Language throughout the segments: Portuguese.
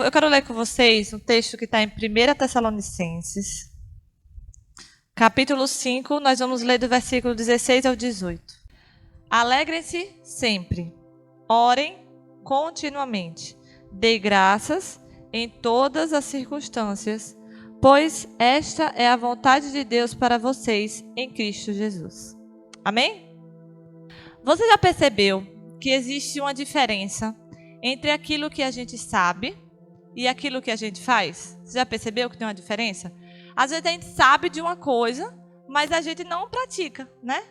eu quero ler com vocês um texto que está em 1 Tessalonicenses, capítulo 5, nós vamos ler do versículo 16 ao 18. Alegrem-se sempre, orem continuamente, dêem graças em todas as circunstâncias, pois esta é a vontade de Deus para vocês em Cristo Jesus. Amém? Você já percebeu que existe uma diferença entre aquilo que a gente sabe e aquilo que a gente faz? Você já percebeu que tem uma diferença? Às vezes a gente sabe de uma coisa, mas a gente não pratica, né?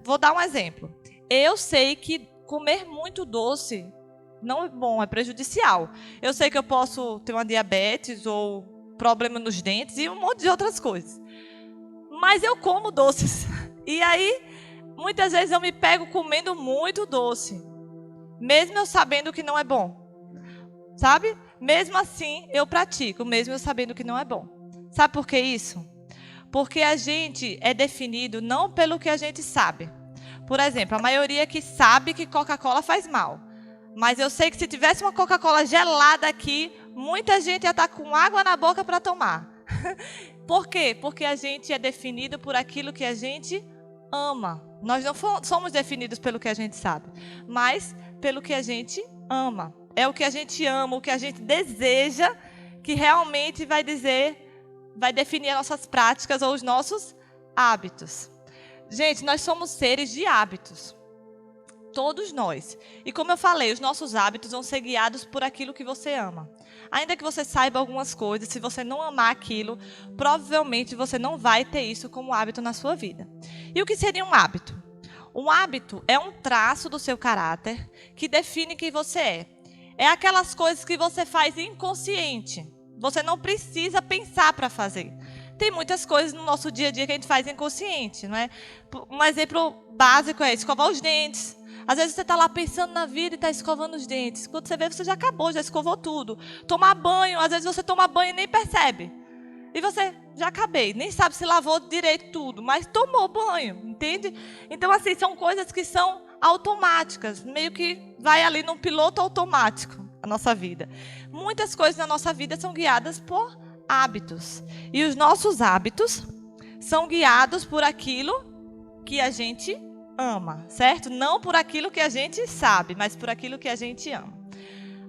Vou dar um exemplo. Eu sei que comer muito doce não é bom, é prejudicial. Eu sei que eu posso ter uma diabetes ou problema nos dentes e um monte de outras coisas. Mas eu como doces. E aí, muitas vezes eu me pego comendo muito doce, mesmo eu sabendo que não é bom. Sabe? Mesmo assim, eu pratico, mesmo eu sabendo que não é bom. Sabe por que isso? Porque a gente é definido não pelo que a gente sabe. Por exemplo, a maioria que sabe que Coca-Cola faz mal. Mas eu sei que se tivesse uma Coca-Cola gelada aqui, muita gente ia estar com água na boca para tomar. Por quê? Porque a gente é definido por aquilo que a gente ama. Nós não somos definidos pelo que a gente sabe, mas pelo que a gente ama. É o que a gente ama, o que a gente deseja, que realmente vai definir as nossas práticas ou os nossos hábitos. Gente, nós somos seres de hábitos. Todos nós. E como eu falei, os nossos hábitos vão ser guiados por aquilo que você ama. Ainda que você saiba algumas coisas, se você não amar aquilo, provavelmente você não vai ter isso como hábito na sua vida. E o que seria um hábito? Um hábito é um traço do seu caráter que define quem você é. É aquelas coisas que você faz inconsciente. Você não precisa pensar para fazer. Tem muitas coisas no nosso dia a dia que a gente faz inconsciente, não é? Um exemplo básico é escovar os dentes. Às vezes você está lá pensando na vida e está escovando os dentes. Quando você vê, você já acabou, já escovou tudo. Tomar banho, às vezes você toma banho e nem percebe. E você, já acabei, nem sabe se lavou direito tudo, mas tomou banho, entende? Então, assim, são coisas que são automáticas, meio que vai ali num piloto automático a nossa vida. Muitas coisas na nossa vida são guiadas por hábitos. E os nossos hábitos são guiados por aquilo que a gente ama, certo? Não por aquilo que a gente sabe, mas por aquilo que a gente ama.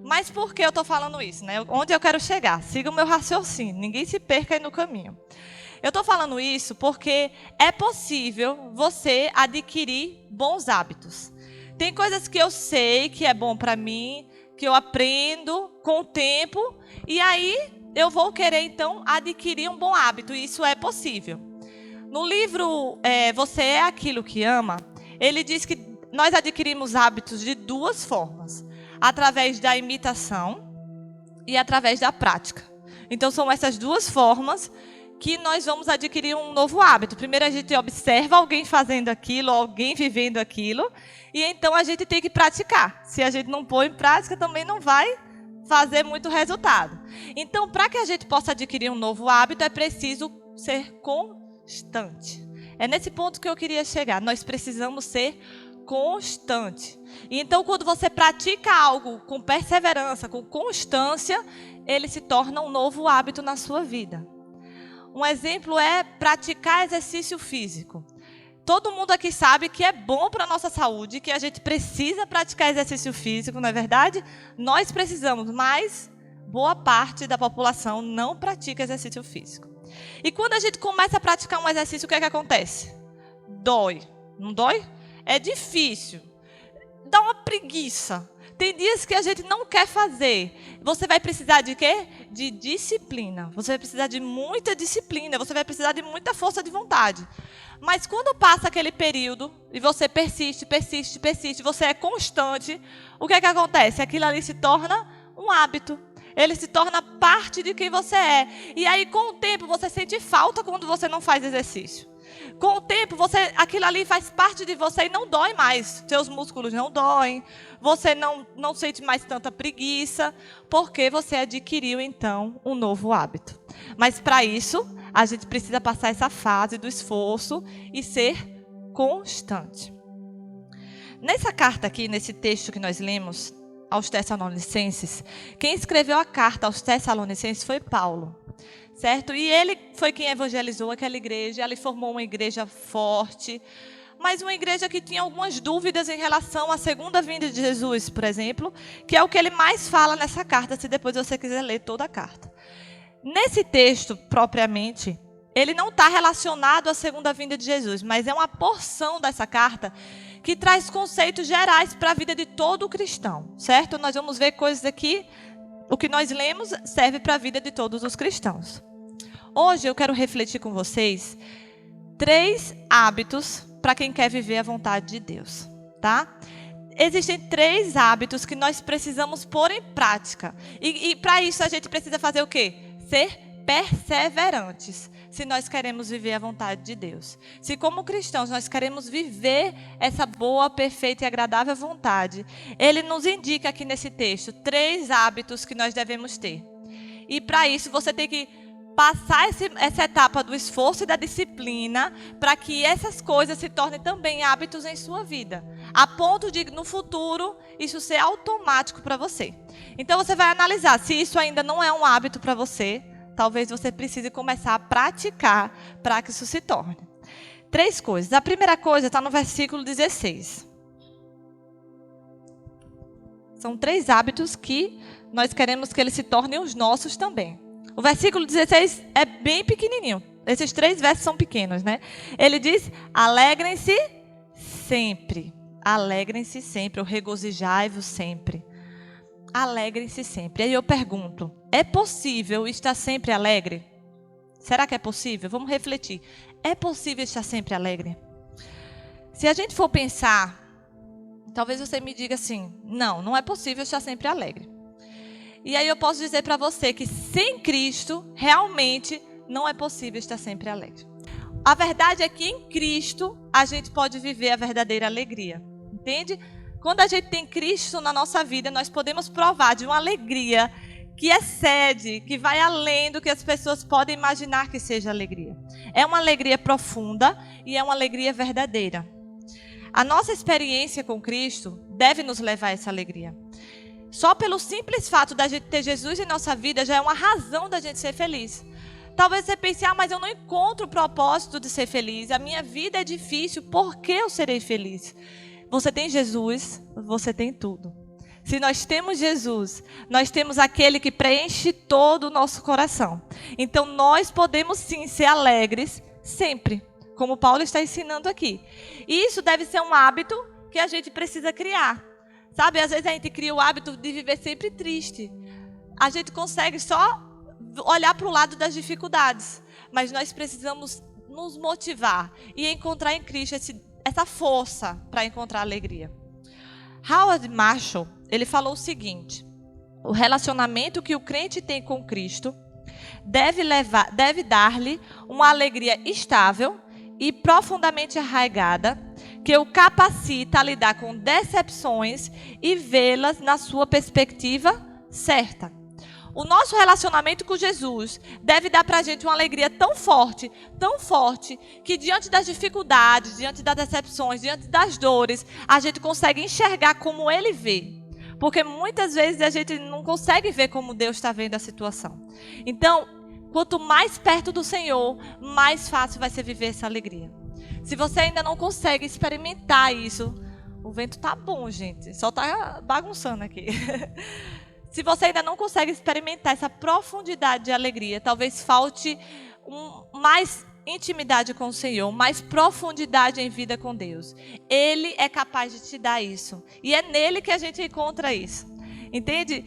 Mas por que eu estou falando isso, né? Onde eu quero chegar? Siga o meu raciocínio, ninguém se perca aí no caminho. Eu estou falando isso porque é possível você adquirir bons hábitos. Tem coisas que eu sei que é bom para mim, que eu aprendo com o tempo, e aí eu vou querer, então, adquirir um bom hábito, e isso é possível. No livro Você é Aquilo que Ama, ele diz que nós adquirimos hábitos de duas formas. Através da imitação e através da prática. Então, são essas duas formas que nós vamos adquirir um novo hábito. Primeiro, a gente observa alguém fazendo aquilo, alguém vivendo aquilo, e então a gente tem que praticar. Se a gente não pôr em prática, também não vai fazer muito resultado. Então, para que a gente possa adquirir um novo hábito, é preciso ser constante. É nesse ponto que eu queria chegar. Nós precisamos ser constante. E então, quando você pratica algo com perseverança, com constância, ele se torna um novo hábito na sua vida. Um exemplo é praticar exercício físico. Todo mundo aqui sabe que é bom para a nossa saúde, que a gente precisa praticar exercício físico, não é verdade? Nós precisamos, mas boa parte da população não pratica exercício físico. E quando a gente começa a praticar um exercício, o que é que acontece? Dói. Não dói? É difícil. Dá uma preguiça. Tem dias que a gente não quer fazer. Você vai precisar de quê? De disciplina. Você vai precisar de muita disciplina. Você vai precisar de muita força de vontade. Mas quando passa aquele período e você persiste, você é constante, o que é que acontece? Aquilo ali se torna um hábito. Ele se torna parte de quem você é. E aí, com o tempo, você sente falta quando você não faz exercício. Com o tempo, aquilo ali faz parte de você e não dói mais. Seus músculos não doem. Você não sente mais tanta preguiça, porque você adquiriu, então, um novo hábito. Mas, para isso, a gente precisa passar essa fase do esforço e ser constante. Nessa carta aqui, nesse texto que nós lemos, aos Tessalonicenses, quem escreveu a carta aos Tessalonicenses foi Paulo, certo? E ele foi quem evangelizou aquela igreja, ele formou uma igreja forte, mas uma igreja que tinha algumas dúvidas em relação à segunda vinda de Jesus, por exemplo, que é o que ele mais fala nessa carta, se depois você quiser ler toda a carta. Nesse texto, propriamente, ele não está relacionado à segunda vinda de Jesus, mas é uma porção dessa carta que traz conceitos gerais para a vida de todo cristão, certo? Nós vamos ver coisas aqui, o que nós lemos serve para a vida de todos os cristãos. Hoje eu quero refletir com vocês 3 hábitos para quem quer viver a vontade de Deus, tá? Existem 3 hábitos que nós precisamos pôr em prática. E para isso a gente precisa fazer o quê? Ser perseverantes, se nós queremos viver a vontade de Deus. Se como cristãos nós queremos viver essa boa, perfeita e agradável vontade, ele nos indica aqui nesse texto 3 hábitos que nós devemos ter. E para isso você tem que passar essa etapa do esforço e da disciplina para que essas coisas se tornem também hábitos em sua vida, a ponto de, no futuro, isso ser automático para você. Então, você vai analisar se isso ainda não é um hábito para você, talvez você precise começar a praticar para que isso se torne. 3 coisas. A primeira coisa está no versículo 16. São 3 hábitos que nós queremos que eles se tornem os nossos também. O versículo 16 é bem pequenininho. Esses 3 versos são pequenos, né? Ele diz, alegrem-se sempre. Alegrem-se sempre, ou regozijai-vos sempre. Alegrem-se sempre. Aí eu pergunto, é possível estar sempre alegre? Será que é possível? Vamos refletir. É possível estar sempre alegre? Se a gente for pensar, talvez você me diga assim, não é possível estar sempre alegre. E aí eu posso dizer para você que sem Cristo, realmente não é possível estar sempre alegre. A verdade é que em Cristo a gente pode viver a verdadeira alegria. Entende? Quando a gente tem Cristo na nossa vida, nós podemos provar de uma alegria que excede, que vai além do que as pessoas podem imaginar que seja alegria. É uma alegria profunda e é uma alegria verdadeira. A nossa experiência com Cristo deve nos levar a essa alegria. Só pelo simples fato da gente ter Jesus em nossa vida já é uma razão da gente ser feliz. Talvez você pense, mas eu não encontro o propósito de ser feliz. A minha vida é difícil, por que eu serei feliz? Você tem Jesus, você tem tudo. Se nós temos Jesus, nós temos aquele que preenche todo o nosso coração. Então nós podemos sim ser alegres sempre, como Paulo está ensinando aqui. E isso deve ser um hábito que a gente precisa criar. Sabe, às vezes a gente cria o hábito de viver sempre triste. A gente consegue só olhar para o lado das dificuldades. Mas nós precisamos nos motivar e encontrar em Cristo essa força para encontrar alegria. Howard Marshall, ele falou o seguinte: o relacionamento que o crente tem com Cristo deve dar-lhe uma alegria estável e profundamente arraigada, que o capacita a lidar com decepções e vê-las na sua perspectiva certa. O nosso relacionamento com Jesus deve dar para a gente uma alegria tão forte, que diante das dificuldades, diante das decepções, diante das dores, a gente consegue enxergar como Ele vê. Porque muitas vezes a gente não consegue ver como Deus está vendo a situação. Então, quanto mais perto do Senhor, mais fácil vai ser viver essa alegria. Se você ainda não consegue experimentar isso, o vento tá bom, gente, só tá bagunçando aqui. Se você ainda não consegue experimentar essa profundidade de alegria, talvez falte mais intimidade com o Senhor, mais profundidade em vida com Deus. Ele é capaz de te dar isso. E é nele que a gente encontra isso. Entende?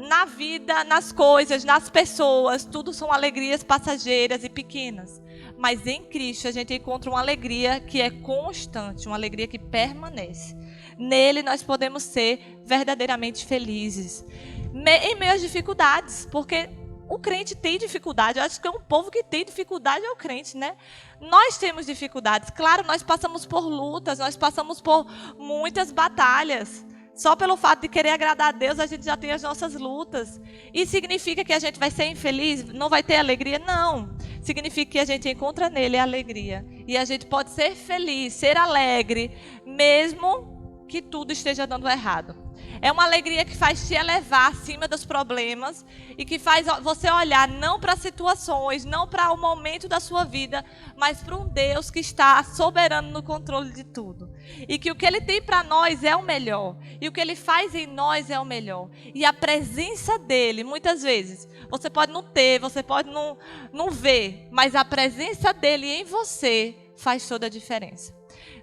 Na vida, nas coisas, nas pessoas, tudo são alegrias passageiras e pequenas. Mas em Cristo a gente encontra uma alegria que é constante, uma alegria que permanece. Nele nós podemos ser verdadeiramente felizes. Em meio às dificuldades, porque o crente tem dificuldade. Eu acho que é um povo que tem dificuldade, é o crente, né? Nós temos dificuldades. Claro, nós passamos por lutas, nós passamos por muitas batalhas. Só pelo fato de querer agradar a Deus, a gente já tem as nossas lutas. E significa que a gente vai ser infeliz? Não vai ter alegria? Não. Significa que a gente encontra nele a alegria. E a gente pode ser feliz, ser alegre, mesmo que tudo esteja dando errado. É uma alegria que faz te elevar acima dos problemas e que faz você olhar não para situações, não para o momento da sua vida, mas para um Deus que está soberano no controle de tudo. E que o que Ele tem para nós é o melhor. E o que Ele faz em nós é o melhor. E a presença dEle, muitas vezes, você pode não ter, você pode não ver, mas a presença dEle em você faz toda a diferença.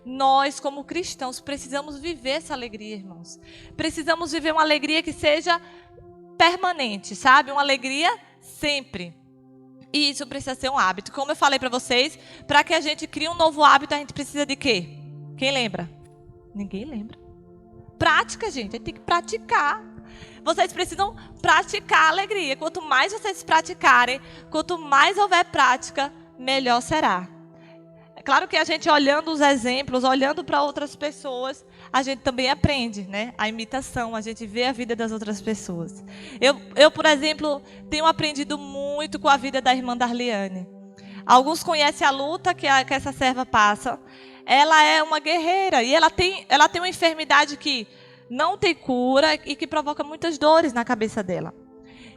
Nós, como cristãos, precisamos viver essa alegria, irmãos. Precisamos viver uma alegria que seja permanente, sabe? Uma alegria sempre. E isso precisa ser um hábito. Como eu falei para vocês, para que a gente crie um novo hábito, a gente precisa de quê? Quem lembra? Ninguém lembra. Prática, gente. A gente tem que praticar. Vocês precisam praticar a alegria. Quanto mais vocês praticarem, quanto mais houver prática, melhor será. É claro que a gente olhando os exemplos, olhando para outras pessoas, a gente também aprende, né? A imitação, a gente vê a vida das outras pessoas. Eu, por exemplo, tenho aprendido muito com a vida da irmã Darliane. Alguns conhecem a luta que essa serva passa. Ela é uma guerreira e ela tem uma enfermidade que não tem cura e que provoca muitas dores na cabeça dela.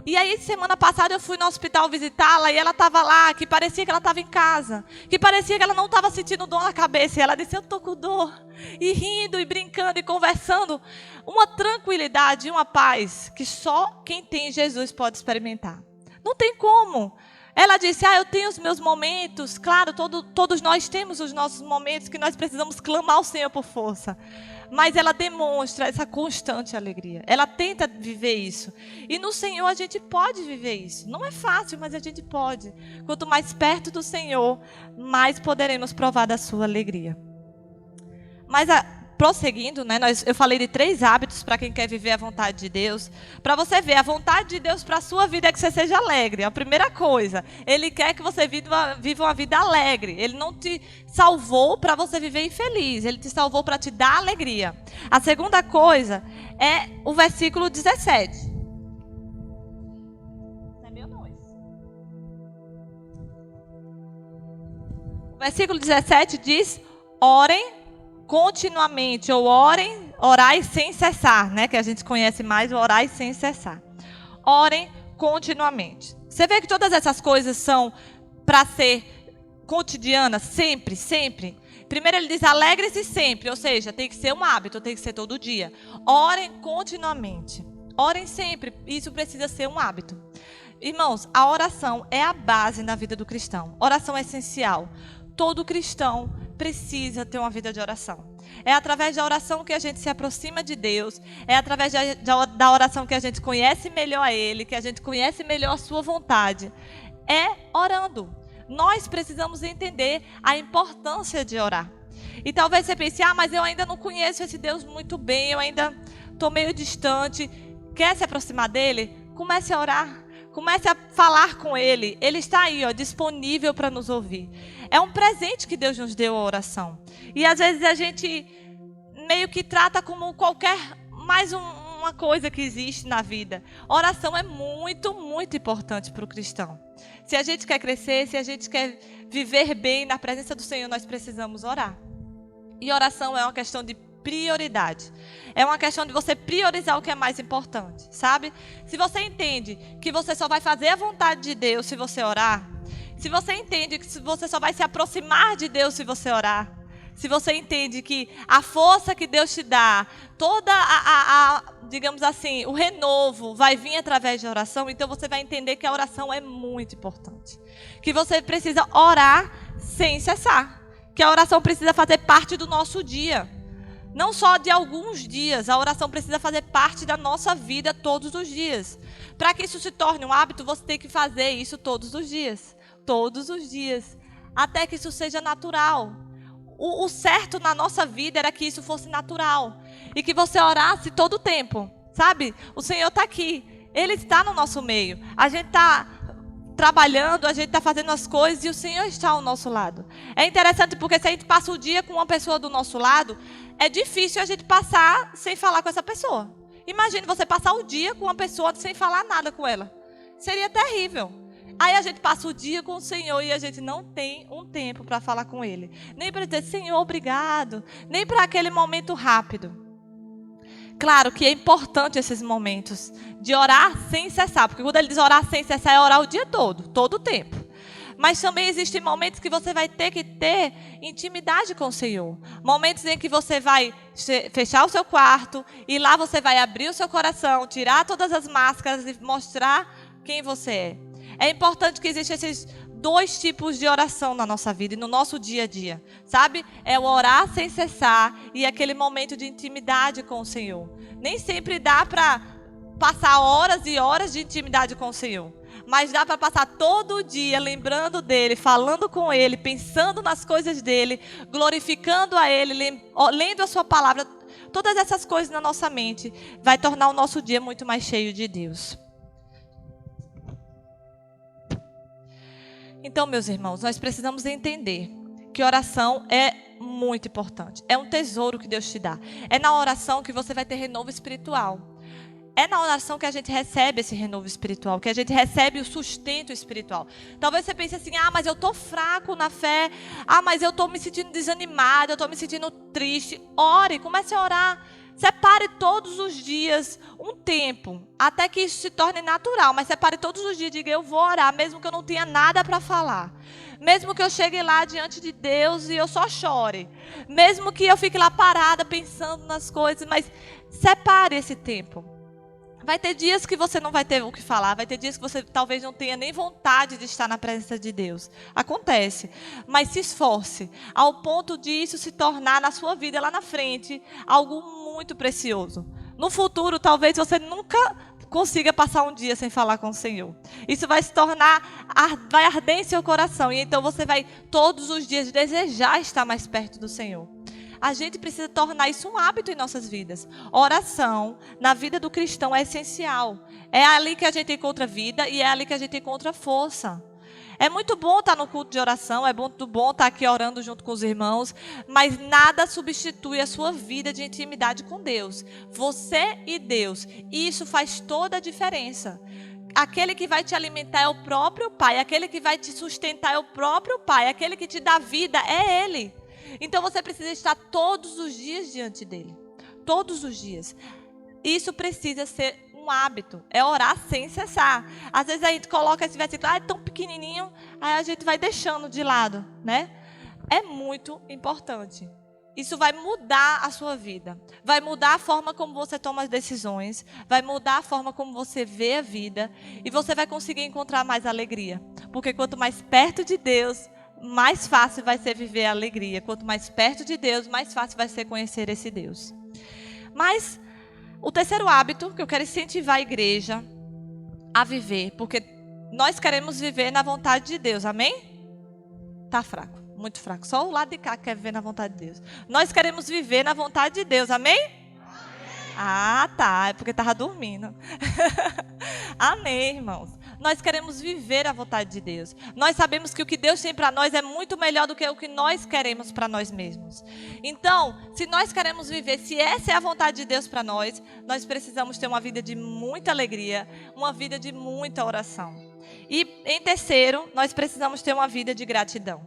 E aí, semana passada, eu fui no hospital visitá-la e ela estava lá, que parecia que ela estava em casa, que parecia que ela não estava sentindo dor na cabeça. E ela disse, eu estou com dor. E rindo, e brincando, e conversando. Uma tranquilidade e uma paz que só quem tem Jesus pode experimentar. Não tem como. Ela disse, eu tenho os meus momentos. Claro, todos nós temos os nossos momentos que nós precisamos clamar ao Senhor por força. Mas ela demonstra essa constante alegria. Ela tenta viver isso. E no Senhor a gente pode viver isso. Não é fácil, mas a gente pode. Quanto mais perto do Senhor, mais poderemos provar da sua alegria. Mas prosseguindo, né, eu falei de 3 hábitos para quem quer viver a vontade de Deus. Para você ver, a vontade de Deus para a sua vida é que você seja alegre. A primeira coisa, Ele quer que você viva uma vida alegre. Ele não te salvou para você viver infeliz. Ele te salvou para te dar alegria. A segunda coisa é o versículo 17. Não é meu, não. O versículo 17 diz, orem continuamente, ou orai sem cessar, né? Que a gente conhece mais o orai sem cessar. Orem continuamente. Você vê que todas essas coisas são para ser cotidianas, sempre, sempre. Primeiro ele diz, alegre-se sempre, ou seja, tem que ser um hábito, tem que ser todo dia. Orem continuamente. Orem sempre, isso precisa ser um hábito. Irmãos, a oração é a base na vida do cristão. Oração é essencial. Todo cristão precisa ter uma vida de oração. É através da oração que a gente se aproxima de Deus. É através da oração que a gente conhece melhor a Ele, que a gente conhece melhor a sua vontade. É orando. Nós precisamos entender a importância de orar. E talvez você pense, mas eu ainda não conheço esse Deus muito bem, eu ainda estou meio distante. Quer se aproximar dEle? Comece a orar. Comece a falar com Ele. Ele está aí, disponível para nos ouvir. É um presente que Deus nos deu, a oração. E às vezes a gente meio que trata como uma coisa que existe na vida. Oração é muito, muito importante para o cristão. Se a gente quer crescer, se a gente quer viver bem na presença do Senhor, nós precisamos orar. E oração é uma questão de prioridade. É uma questão de você priorizar o que é mais importante, sabe? Se você entende que você só vai fazer a vontade de Deus se você orar, se você entende que você só vai se aproximar de Deus se você orar, se você entende que a força que Deus te dá, toda digamos assim, o renovo vai vir através da oração, então você vai entender que a oração é muito importante. Que você precisa orar sem cessar. Que a oração precisa fazer parte do nosso dia. Não só de alguns dias, a oração precisa fazer parte da nossa vida todos os dias. Para que isso se torne um hábito, você tem que fazer isso todos os dias. Todos os dias. Até que isso seja natural. O certo na nossa vida era que isso fosse natural. E que você orasse todo o tempo. Sabe? O Senhor está aqui. Ele está no nosso meio. A gente está trabalhando, a gente está fazendo as coisas e o Senhor está ao nosso lado. É interessante porque se a gente passa o dia com uma pessoa do nosso lado, é difícil a gente passar sem falar com essa pessoa. Imagine você passar o dia com uma pessoa sem falar nada com ela. Seria terrível. Aí a gente passa o dia com o Senhor e a gente não tem um tempo para falar com Ele. Nem para dizer, Senhor, obrigado. Nem para aquele momento rápido. Claro que é importante esses momentos de orar sem cessar, porque quando ele diz orar sem cessar, é orar o dia todo o tempo. Mas também existem momentos que você vai ter que ter intimidade com o Senhor. Momentos em que você vai fechar o seu quarto e lá você vai abrir o seu coração, tirar todas as máscaras e mostrar quem você é. É importante que existam esses 2 tipos de oração na nossa vida e no nosso dia a dia, sabe? É o orar sem cessar e aquele momento de intimidade com o Senhor. Nem sempre dá para passar horas e horas de intimidade com o Senhor, mas dá para passar todo o dia lembrando dele, falando com ele, pensando nas coisas dele, glorificando a ele, lendo a sua palavra. Todas essas coisas na nossa mente vai tornar o nosso dia muito mais cheio de Deus. Então, meus irmãos, nós precisamos entender que oração é muito importante. É um tesouro que Deus te dá. É na oração que você vai ter renovo espiritual. É na oração que a gente recebe esse renovo espiritual, que a gente recebe o sustento espiritual. Talvez você pense assim, mas eu estou fraco na fé. Mas eu estou me sentindo desanimado, eu estou me sentindo triste. Ore, comece a orar. Separe todos os dias um tempo, até que isso se torne natural. Mas separe todos os dias e diga, eu vou orar, mesmo que eu não tenha nada para falar. Mesmo que eu chegue lá diante de Deus e eu só chore. Mesmo que eu fique lá parada pensando nas coisas. Mas separe esse tempo. Vai ter dias que você não vai ter o que falar. Vai ter dias que você talvez não tenha nem vontade de estar na presença de Deus. Acontece. Mas se esforce ao ponto de isso se tornar na sua vida lá na frente algo muito precioso. No futuro, talvez você nunca consiga passar um dia sem falar com o Senhor. Isso vai se tornar, vai arder em seu coração. E então você vai todos os dias desejar estar mais perto do Senhor. A gente precisa tornar isso um hábito em nossas vidas. Oração, na vida do cristão, é essencial. É ali que a gente encontra vida e é ali que a gente encontra força. É muito bom estar no culto de oração, é muito bom estar aqui orando junto com os irmãos, mas nada substitui a sua vida de intimidade com Deus. Você e Deus, e isso faz toda a diferença. Aquele que vai te alimentar é o próprio Pai, aquele que vai te sustentar é o próprio Pai, aquele que te dá vida é Ele. Então você precisa estar todos os dias diante dele. Todos os dias. Isso precisa ser um hábito. É orar sem cessar. Às vezes a gente coloca esse versículo, é tão pequenininho, aí a gente vai deixando de lado, né? É muito importante. Isso vai mudar a sua vida. Vai mudar a forma como você toma as decisões. Vai mudar a forma como você vê a vida. E você vai conseguir encontrar mais alegria. Porque quanto mais perto de Deus, mais fácil vai ser viver a alegria. Quanto mais perto de Deus, mais fácil vai ser conhecer esse Deus. Mas o terceiro hábito que eu quero incentivar a igreja a viver, porque nós queremos viver na vontade de Deus, amém? Tá fraco, muito fraco. Só o lado de cá quer viver na vontade de Deus. Nós queremos viver na vontade de Deus, amém? Tá, é porque estava dormindo. Amém, irmãos. Nós queremos viver a vontade de Deus. Nós sabemos que o que Deus tem para nós é muito melhor do que o que nós queremos para nós mesmos. Então, se nós queremos viver, se essa é a vontade de Deus para nós, nós precisamos ter uma vida de muita alegria, uma vida de muita oração. E, em terceiro, nós precisamos ter uma vida de gratidão.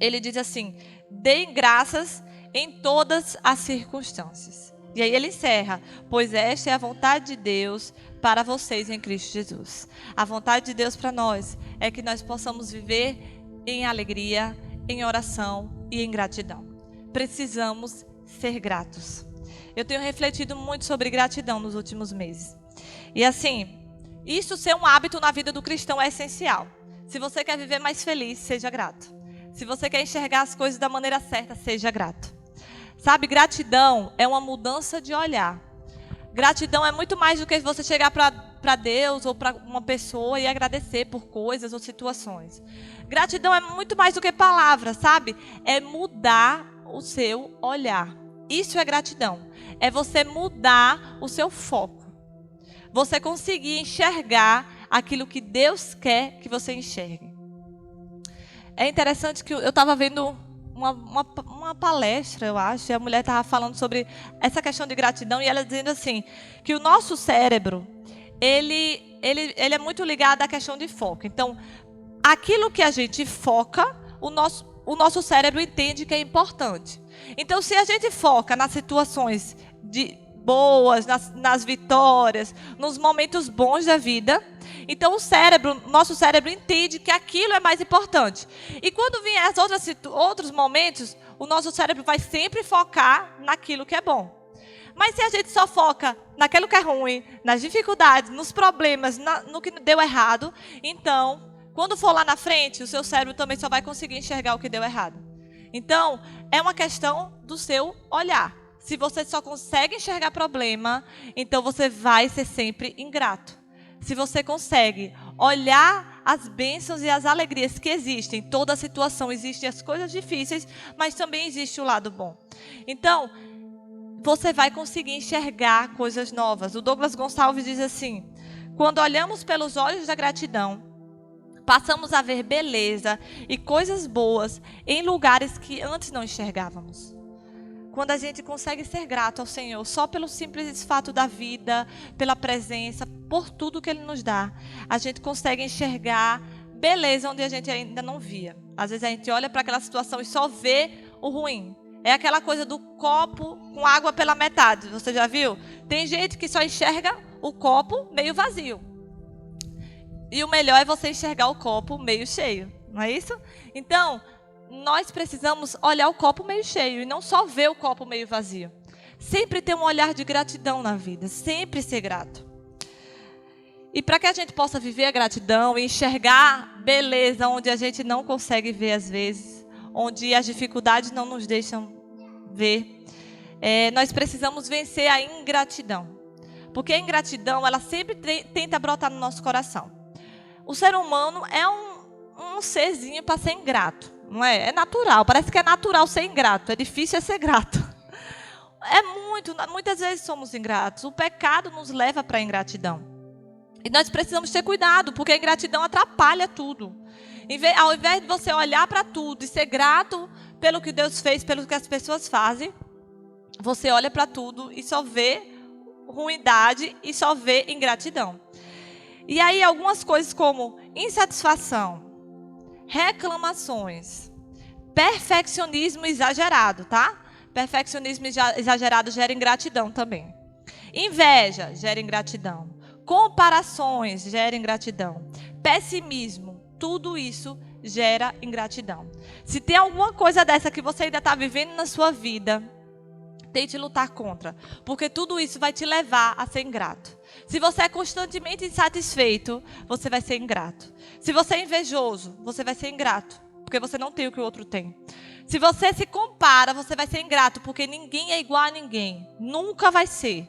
Ele diz assim, deem graças em todas as circunstâncias. E aí ele encerra, pois esta é a vontade de Deus para vocês em Cristo Jesus. A vontade de Deus para nós é que nós possamos viver em alegria, em oração e em gratidão. Precisamos ser gratos. Eu tenho refletido muito sobre gratidão nos últimos meses. E assim, isso ser um hábito na vida do cristão é essencial. Se você quer viver mais feliz, seja grato. Se você quer enxergar as coisas da maneira certa, seja grato. Sabe, gratidão é uma mudança de olhar. Gratidão é muito mais do que você chegar para Deus ou para uma pessoa e agradecer por coisas ou situações. Gratidão é muito mais do que palavras, sabe? É mudar o seu olhar. Isso é gratidão. É você mudar o seu foco. Você conseguir enxergar aquilo que Deus quer que você enxergue. É interessante que eu estava vendo uma palestra, eu acho, e a mulher estava falando sobre essa questão de gratidão, e ela dizendo assim, que o nosso cérebro, ele é muito ligado à questão de foco. Então, aquilo que a gente foca, o nosso cérebro entende que é importante. Então, se a gente foca nas situações boas, nas vitórias, nos momentos bons da vida. Então nosso cérebro entende que aquilo é mais importante. E quando vier outros momentos, o nosso cérebro vai sempre focar naquilo que é bom. Mas se a gente só foca naquilo que é ruim, nas dificuldades, nos problemas, no que deu errado, então, quando for lá na frente, o seu cérebro também só vai conseguir enxergar o que deu errado. Então, é uma questão do seu olhar. Se você só consegue enxergar problema, então você vai ser sempre ingrato. Se você consegue olhar as bênçãos e as alegrias que existem, em toda situação existem as coisas difíceis, mas também existe o lado bom. Então, você vai conseguir enxergar coisas novas. O Douglas Gonçalves diz assim: quando olhamos pelos olhos da gratidão, passamos a ver beleza e coisas boas em lugares que antes não enxergávamos. Quando a gente consegue ser grato ao Senhor, só pelo simples fato da vida, pela presença, por tudo que Ele nos dá, a gente consegue enxergar beleza onde a gente ainda não via. Às vezes a gente olha para aquela situação e só vê o ruim. É aquela coisa do copo com água pela metade. Você já viu? Tem gente que só enxerga o copo meio vazio. E o melhor é você enxergar o copo meio cheio. Não é isso? Então, nós precisamos olhar o copo meio cheio e não só ver o copo meio vazio. Sempre ter um olhar de gratidão na vida. Sempre ser grato. E para que a gente possa viver a gratidão e enxergar beleza onde a gente não consegue ver às vezes, onde as dificuldades não nos deixam ver, nós precisamos vencer a ingratidão. Porque a ingratidão, ela sempre tenta brotar no nosso coração. O ser humano é um serzinho para ser ingrato, não é? É natural, parece que é natural ser ingrato, é difícil ser grato. Muitas vezes somos ingratos, o pecado nos leva para a ingratidão. E nós precisamos ter cuidado, porque a ingratidão atrapalha tudo. Ao invés de você olhar para tudo e ser grato pelo que Deus fez, pelo que as pessoas fazem, você olha para tudo e só vê ruindade e só vê ingratidão. E aí algumas coisas como insatisfação, reclamações, perfeccionismo exagerado, tá? Perfeccionismo exagerado gera ingratidão também. Inveja gera ingratidão. Comparações gera ingratidão. Pessimismo, tudo isso gera ingratidão. Se tem alguma coisa dessa que você ainda está vivendo na sua vida, tente lutar contra, porque tudo isso vai te levar a ser ingrato. Se você é constantemente insatisfeito, você vai ser ingrato. Se você é invejoso, você vai ser ingrato, porque você não tem o que o outro tem. Se você se compara, você vai ser ingrato, porque ninguém é igual a ninguém. Nunca vai ser.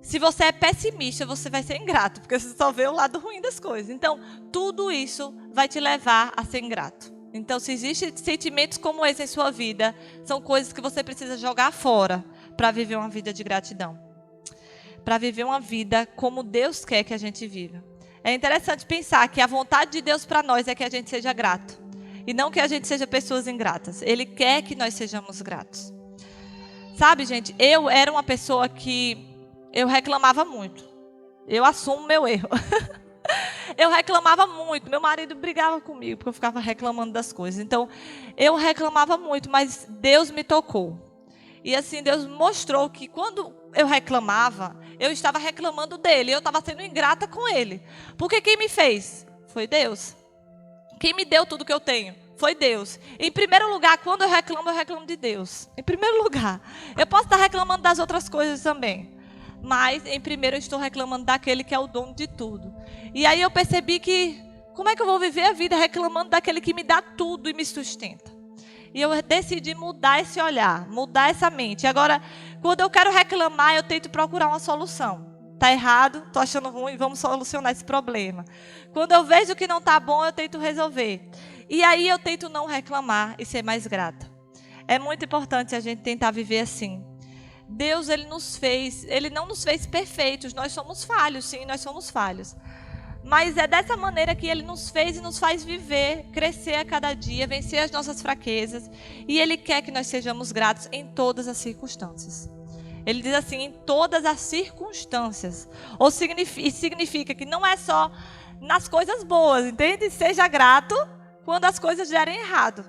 Se você é pessimista, você vai ser ingrato, porque você só vê o lado ruim das coisas. Então, tudo isso vai te levar a ser ingrato. Então, se existem sentimentos como esse em sua vida, são coisas que você precisa jogar fora para viver uma vida de gratidão. Para viver uma vida como Deus quer que a gente viva. É interessante pensar que a vontade de Deus para nós é que a gente seja grato. E não que a gente seja pessoas ingratas. Ele quer que nós sejamos gratos. Sabe, gente, eu era uma pessoa que eu reclamava muito. Eu assumo meu erro. Eu reclamava muito. Meu marido brigava comigo porque eu ficava reclamando das coisas. Então, eu reclamava muito, mas Deus me tocou. E assim, Deus mostrou que quando eu reclamava, eu estava reclamando dele. Eu estava sendo ingrata com ele. Porque quem me fez? Foi Deus. Quem me deu tudo que eu tenho? Foi Deus. Em primeiro lugar, quando eu reclamo de Deus. Em primeiro lugar. Eu posso estar reclamando das outras coisas também. Mas, em primeiro, eu estou reclamando daquele que é o dono de tudo. E aí eu percebi que, como é que eu vou viver a vida reclamando daquele que me dá tudo e me sustenta? E eu decidi mudar esse olhar, mudar essa mente. E agora, quando eu quero reclamar, eu tento procurar uma solução. Está errado, estou achando ruim, vamos solucionar esse problema. Quando eu vejo que não está bom, eu tento resolver. E aí eu tento não reclamar e ser mais grata. É muito importante a gente tentar viver assim. Deus, Ele não nos fez perfeitos. Nós somos falhos, sim, nós somos falhos. Mas é dessa maneira que Ele nos fez e nos faz viver, crescer a cada dia, vencer as nossas fraquezas. E Ele quer que nós sejamos gratos em todas as circunstâncias. Ele diz assim, em todas as circunstâncias. Ou significa que não é só nas coisas boas, entende? Seja grato quando as coisas derem errado.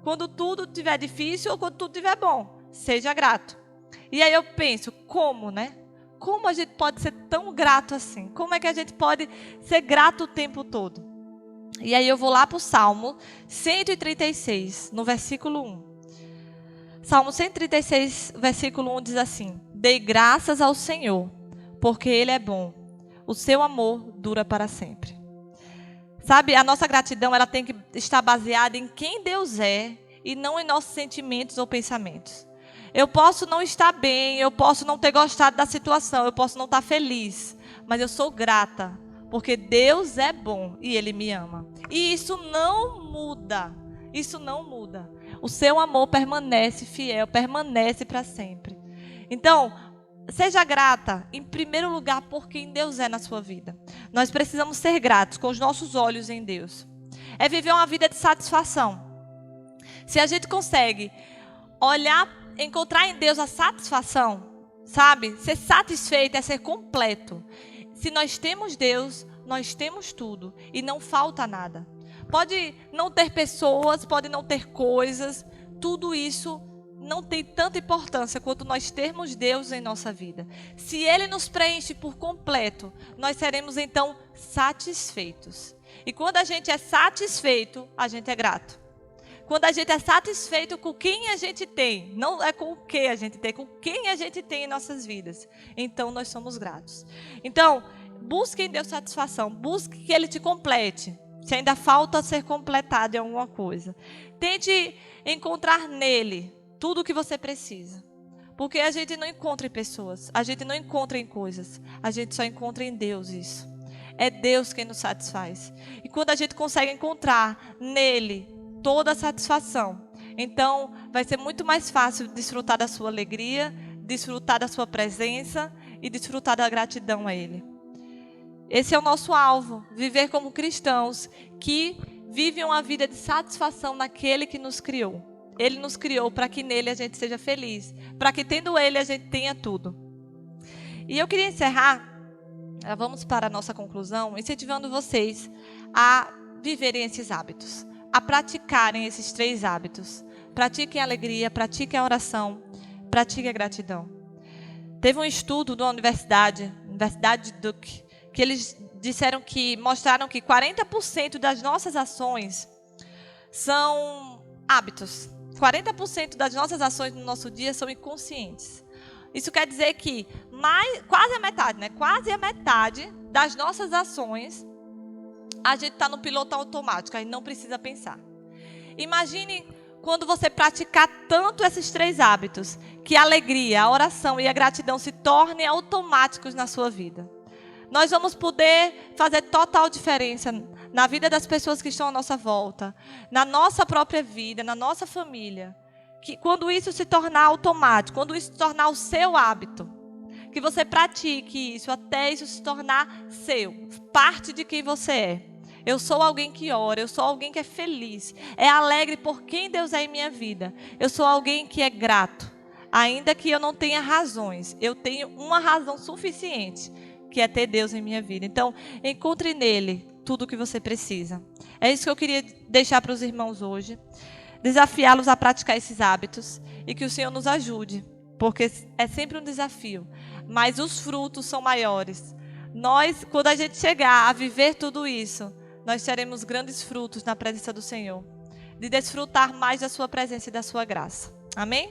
Quando tudo estiver difícil ou quando tudo estiver bom. Seja grato. E aí eu penso, como, né? Como a gente pode ser tão grato assim? Como é que a gente pode ser grato o tempo todo? E aí eu vou lá para o Salmo 136, no versículo 1. Salmo 136, versículo 1 diz assim: Dei graças ao Senhor, porque Ele é bom. O seu amor dura para sempre. Sabe, a nossa gratidão ela tem que estar baseada em quem Deus é e não em nossos sentimentos ou pensamentos. Eu posso não estar bem, eu posso não ter gostado da situação, eu posso não estar feliz, mas eu sou grata, porque Deus é bom e Ele me ama. E isso não muda, isso não muda. O seu amor permanece fiel, permanece para sempre. Então, seja grata, em primeiro lugar, por quem Deus é na sua vida. Nós precisamos ser gratos com os nossos olhos em Deus. É viver uma vida de satisfação. Se a gente consegue olhar, encontrar em Deus a satisfação, sabe? Ser satisfeito é ser completo. Se nós temos Deus, nós temos tudo e não falta nada. Pode não ter pessoas, pode não ter coisas, tudo isso não tem tanta importância quanto nós termos Deus em nossa vida. Se Ele nos preenche por completo, nós seremos então satisfeitos. E quando a gente é satisfeito, a gente é grato. Quando a gente é satisfeito com quem a gente tem, não é com o que a gente tem, com quem a gente tem em nossas vidas, então nós somos gratos. Então, busque em Deus satisfação, busque que Ele te complete. Se ainda falta ser completado em alguma coisa, tente encontrar nele tudo o que você precisa. Porque a gente não encontra em pessoas, a gente não encontra em coisas, a gente só encontra em Deus isso. É Deus quem nos satisfaz. E quando a gente consegue encontrar nele toda a satisfação, então vai ser muito mais fácil desfrutar da sua alegria, desfrutar da sua presença e desfrutar da gratidão a Ele. Esse é o nosso alvo, viver como cristãos que vivem uma vida de satisfação naquele que nos criou. Ele nos criou para que nele a gente seja feliz, para que tendo Ele a gente tenha tudo. E eu queria encerrar, vamos para a nossa conclusão, incentivando vocês a viverem esses hábitos, a praticarem esses 3 hábitos. Pratiquem a alegria, pratiquem a oração, pratiquem a gratidão. Teve um estudo da Universidade de Duke, que eles mostraram que 40% das nossas ações são hábitos. 40% das nossas ações no nosso dia são inconscientes. Isso quer dizer que quase a metade, né? Quase a metade das nossas ações a gente está no piloto automático, a gente não precisa pensar. Imagine quando você praticar tanto esses 3 hábitos, que a alegria, a oração e a gratidão se tornem automáticos na sua vida. Nós vamos poder fazer total diferença na vida das pessoas que estão à nossa volta, na nossa própria vida, na nossa família. Que quando isso se tornar automático, quando isso se tornar o seu hábito, que você pratique isso até isso se tornar seu, parte de quem você é. Eu sou alguém que ora, eu sou alguém que é feliz, é alegre por quem Deus é em minha vida. Eu sou alguém que é grato, ainda que eu não tenha razões, eu tenho uma razão suficiente, que é ter Deus em minha vida. Então, encontre nele tudo o que você precisa. É isso que eu queria deixar para os irmãos hoje. Desafiá-los a praticar esses hábitos e que o Senhor nos ajude, porque é sempre um desafio, mas os frutos são maiores. Nós, quando a gente chegar a viver tudo isso, nós teremos grandes frutos na presença do Senhor, de desfrutar mais da sua presença e da sua graça. Amém?